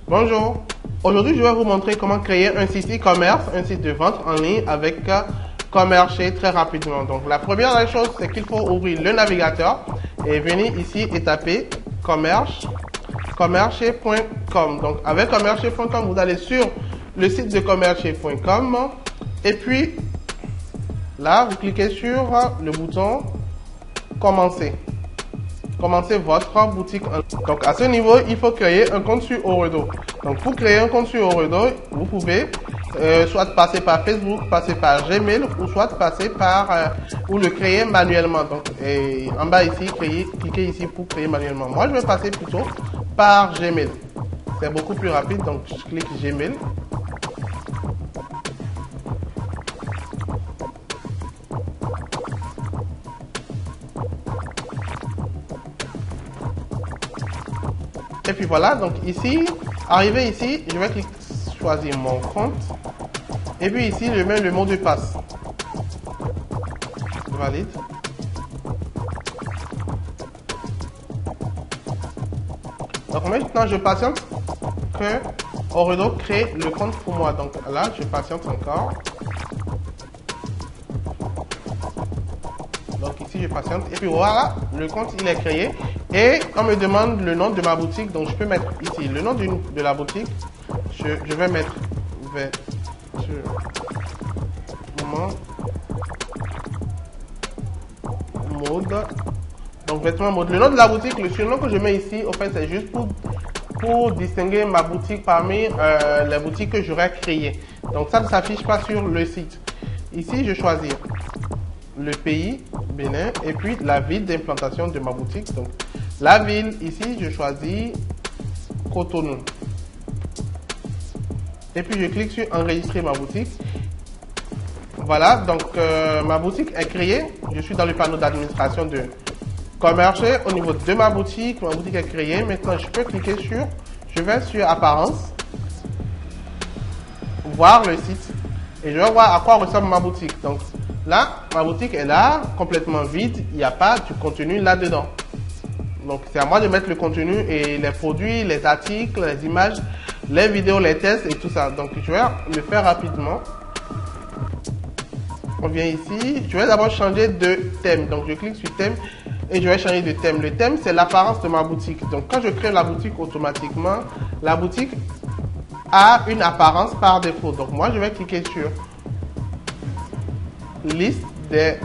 Bonjour, aujourd'hui je vais vous montrer comment créer un site e-commerce, un site de vente en ligne avec Commercer très rapidement. Donc la première des choses, c'est qu'il faut ouvrir le navigateur et venir ici et taper commercer.com. Donc avec commercer.com, vous allez sur le site de commercer.com et puis là, vous cliquez sur le bouton commencer. Commencez votre boutique. Donc à ce niveau, il faut créer un compte sur Oredo. Donc pour créer un compte sur Oredo, vous pouvez soit passer par Facebook, passer par Gmail ou soit passer par ou le créer manuellement. Donc en bas ici, cliquez ici pour créer manuellement. Moi, je vais passer plutôt par Gmail. C'est beaucoup plus rapide. Donc je clique Gmail. Et puis voilà, donc ici, arrivé ici, je vais choisir mon compte. Et puis ici, je mets le mot de passe. Je valide. Donc maintenant, je patiente que Oredo crée le compte pour moi. Donc là, je patiente encore. Donc ici, je patiente. Et puis voilà, le compte, il est créé. Et on me demande le nom de ma boutique. Donc je peux mettre ici le nom de la boutique. Je vais mettre vêtements mode. Donc vêtements mode. Le nom de la boutique, le surnom que je mets ici, au fait, c'est juste pour distinguer ma boutique parmi les boutiques que j'aurais créées. Donc ça ne s'affiche pas sur le site. Ici, je choisis le pays, Bénin, et puis la ville d'implantation de ma boutique. Donc la ville, ici, je choisis Cotonou. Et puis je clique sur enregistrer ma boutique. Voilà, donc ma boutique est créée. Je suis dans le panneau d'administration de Commercer. Au niveau de ma boutique est créée. Maintenant, je peux cliquer sur, je vais sur apparence, voir le site et je vais voir à quoi ressemble ma boutique. Donc là, ma boutique est là, complètement vide. Il n'y a pas du contenu là-dedans. Donc c'est à moi de mettre le contenu et les produits, les articles, les images, les vidéos, les tests et tout ça. Donc je vais le faire rapidement. On vient ici. Je vais d'abord changer de thème. Donc je clique sur thème et je vais changer de thème. Le thème, c'est l'apparence de ma boutique. Donc quand je crée la boutique automatiquement, la boutique a une apparence par défaut. Donc moi, je vais cliquer sur liste des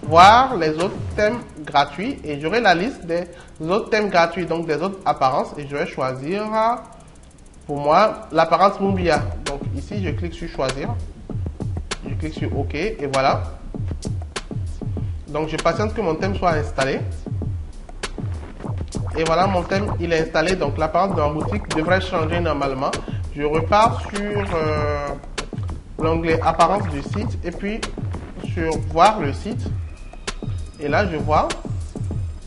voir les autres thèmes gratuits et j'aurai la liste des autres thèmes gratuits, donc des autres apparences, et je vais choisir pour moi l'apparence Moumbia. Donc ici je clique sur choisir, je clique sur OK et voilà. Donc je patiente que mon thème soit installé et voilà, mon thème il est installé. Donc l'apparence de ma boutique devrait changer normalement. Je repars sur l'onglet apparence du site et puis sur voir le site. Et là, je vois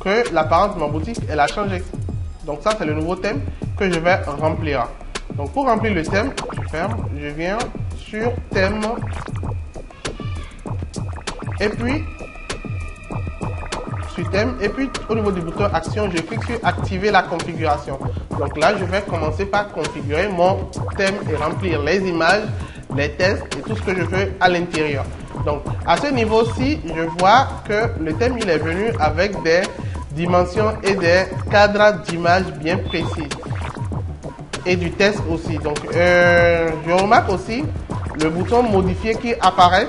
que l'apparence de ma boutique, elle a changé. Donc ça, c'est le nouveau thème que je vais remplir. Donc pour remplir le thème, je ferme, je viens sur thème. Et puis, sur thème. Et puis, au niveau du bouton action, je clique sur activer la configuration. Donc là, je vais commencer par configurer mon thème et remplir les images, les tests et tout ce que je veux à l'intérieur. Donc à ce niveau-ci, je vois que le thème il est venu avec des dimensions et des cadres d'images bien précis et du test aussi. Donc je remarque aussi le bouton modifier qui apparaît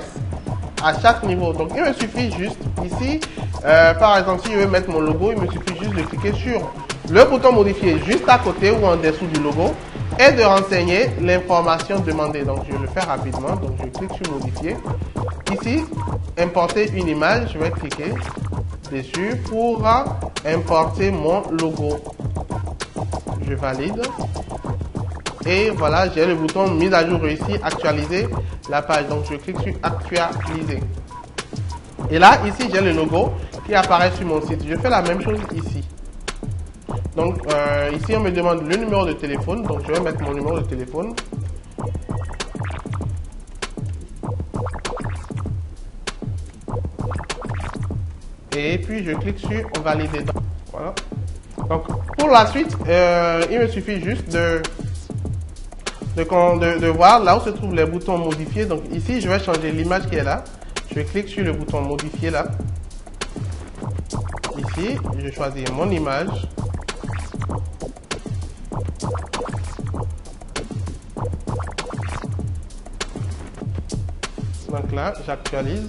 à chaque niveau. Donc il me suffit juste ici, par exemple si je veux mettre mon logo, il me suffit juste de cliquer sur le bouton modifier juste à côté ou en dessous du logo et de renseigner l'information demandée. Donc je le fais rapidement. Donc je clique sur modifier. Ici, importer une image, je vais cliquer dessus pour importer mon logo. Je valide. Et voilà, j'ai le bouton mise à jour réussi, actualiser la page. Donc je clique sur actualiser. Et là, ici, j'ai le logo qui apparaît sur mon site. Je fais la même chose ici. Donc ici, on me demande le numéro de téléphone. Donc je vais mettre mon numéro de téléphone. Et puis je clique sur valider. Voilà. Donc pour la suite, il me suffit juste de de voir là où se trouvent les boutons modifiés. Donc ici, je vais changer l'image qui est là. Je clique sur le bouton modifier là. Ici, je choisis mon image. Donc là, j'actualise.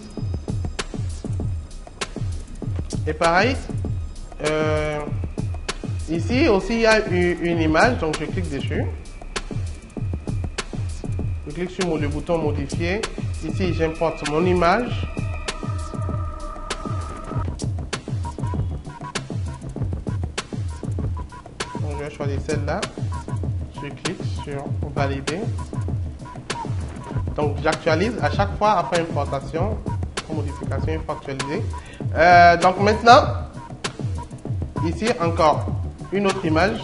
Et pareil, ici aussi il y a une image, donc je clique dessus. Je clique sur le bouton modifier. Ici, j'importe mon image. Donc je vais choisir celle-là. Je clique sur valider. Donc j'actualise à chaque fois après importation, modification, il faut actualiser. Donc maintenant, ici encore une autre image.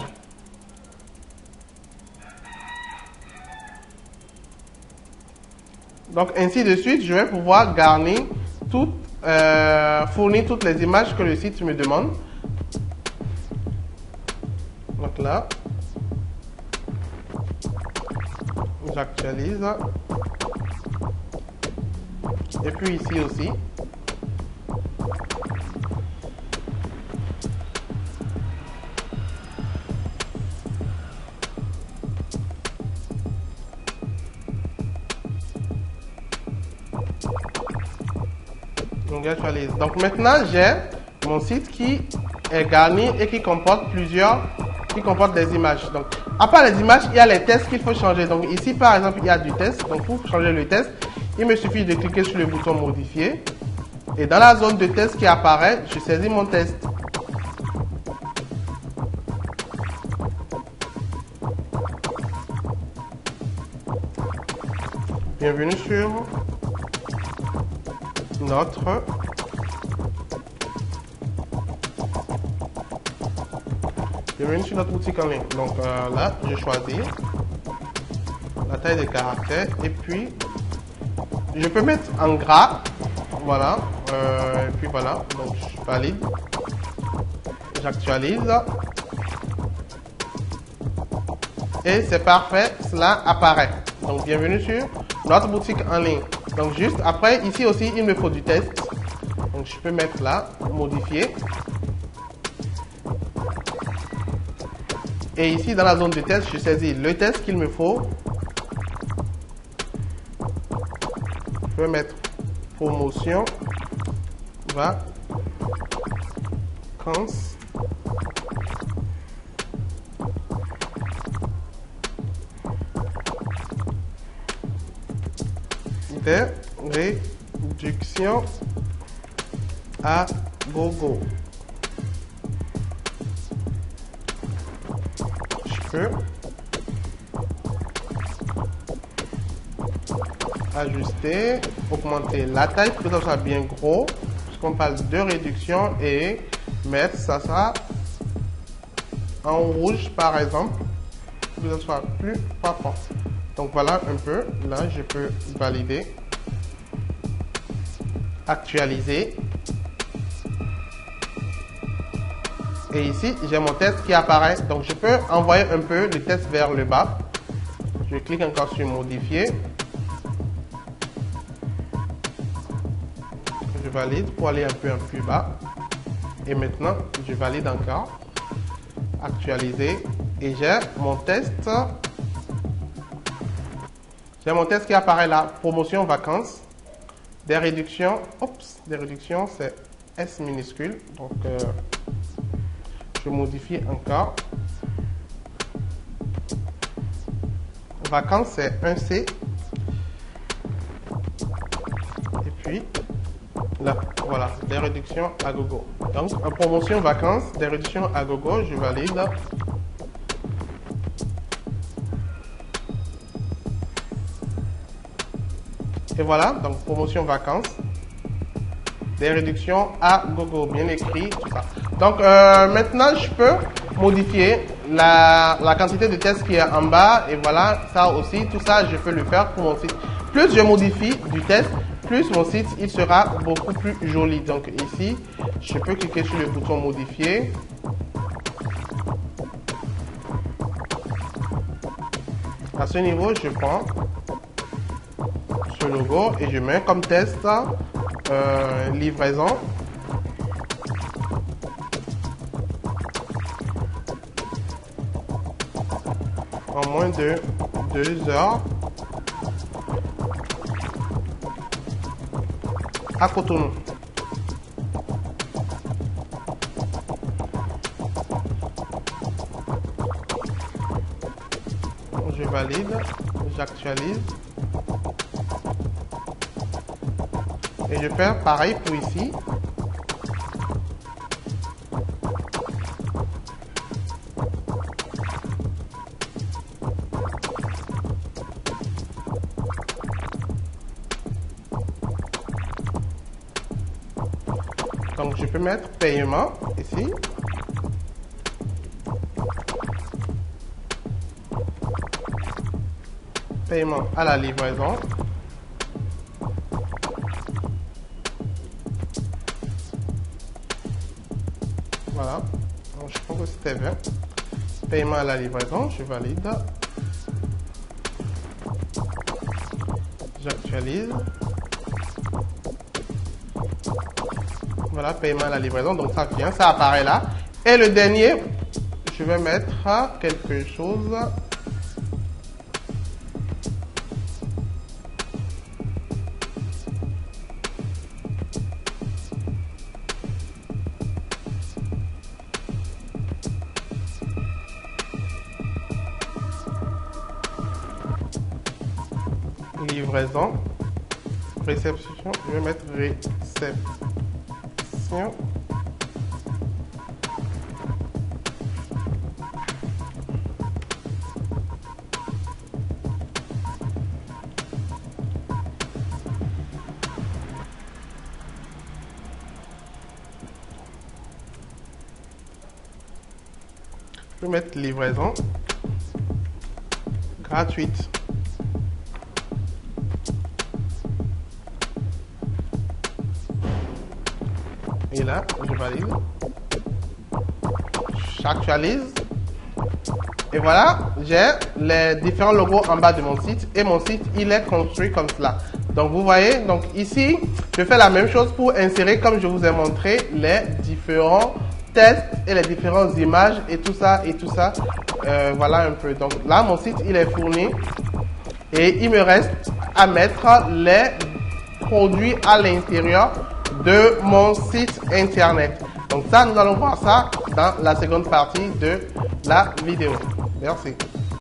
Donc ainsi de suite, je vais pouvoir garnir fournir toutes les images que le site me demande. Donc là, j'actualise. Et puis ici aussi. Donc j'actualise. Donc maintenant j'ai mon site qui est garni et qui comporte des images. Donc à part les images, il y a les tests qu'il faut changer. Donc ici par exemple il y a du test. Donc pour changer le test, il me suffit de cliquer sur le bouton modifier. Et dans la zone de test qui apparaît, je saisis mon test. Bienvenue sur notre boutique en ligne. Donc là, je choisis la taille des caractères et puis je peux mettre en gras. Voilà. Et puis voilà. Donc je valide. J'actualise. Et c'est parfait. Cela apparaît. Donc bienvenue sur notre boutique en ligne. Donc juste après, ici aussi, il me faut du test. Donc je peux mettre là, modifier. Et ici, dans la zone de test, je saisis le test qu'il me faut. Je peux mettre promotion, vacances. Des réductions à gogo. Je peux ajuster, augmenter la taille pour que ça soit bien gros, puisqu'on parle de réduction, et mettre ça en rouge par exemple, pour que ça soit plus frappant. Donc voilà un peu, là je peux valider, actualiser. Et ici, j'ai mon test qui apparaît. Donc je peux envoyer un peu le test vers le bas. Je clique encore sur modifier. Je valide pour aller un peu plus bas. Et maintenant, je valide encore. Actualiser. Et j'ai mon test. J'ai mon test qui apparaît là, promotion vacances, des réductions, des réductions c'est S minuscule, donc je modifie encore. Vacances c'est 1C. Et puis là, voilà, des réductions à gogo. Donc en promotion vacances, des réductions à gogo, je valide. Et voilà, donc promotion vacances, des réductions à gogo, bien écrit, tout ça. Donc maintenant, je peux modifier la quantité de tests qui est en bas. Et voilà, ça aussi, tout ça, je peux le faire pour mon site. Plus je modifie du test, plus mon site, il sera beaucoup plus joli. Donc ici, je peux cliquer sur le bouton modifier. À ce niveau, je prends ce logo et je mets comme test livraison. En moins de 2 heures à Cotonou. Je valide, j'actualise. Et je fais pareil pour ici. Donc je peux mettre paiement ici. Paiement à la livraison. Voilà. Donc, je pense que c'était bien. Paiement à la livraison, je valide. J'actualise. Voilà, paiement à la livraison. Donc ça vient, ça apparaît là. Et le dernier, je vais mettre quelque chose. Livraison, réception, je vais mettre réception. Je vais mettre livraison gratuite. Et là, je valide. J'actualise. Et voilà, j'ai les différents logos en bas de mon site. Et mon site, il est construit comme cela. Donc, vous voyez, donc ici, je fais la même chose pour insérer, comme je vous ai montré, les différents tests et les différentes images et tout ça et tout ça. Voilà un peu. Donc là, mon site, il est fourni. Et il me reste à mettre les produits à l'intérieur de mon site internet. Donc ça, nous allons voir ça dans la seconde partie de la vidéo. Merci.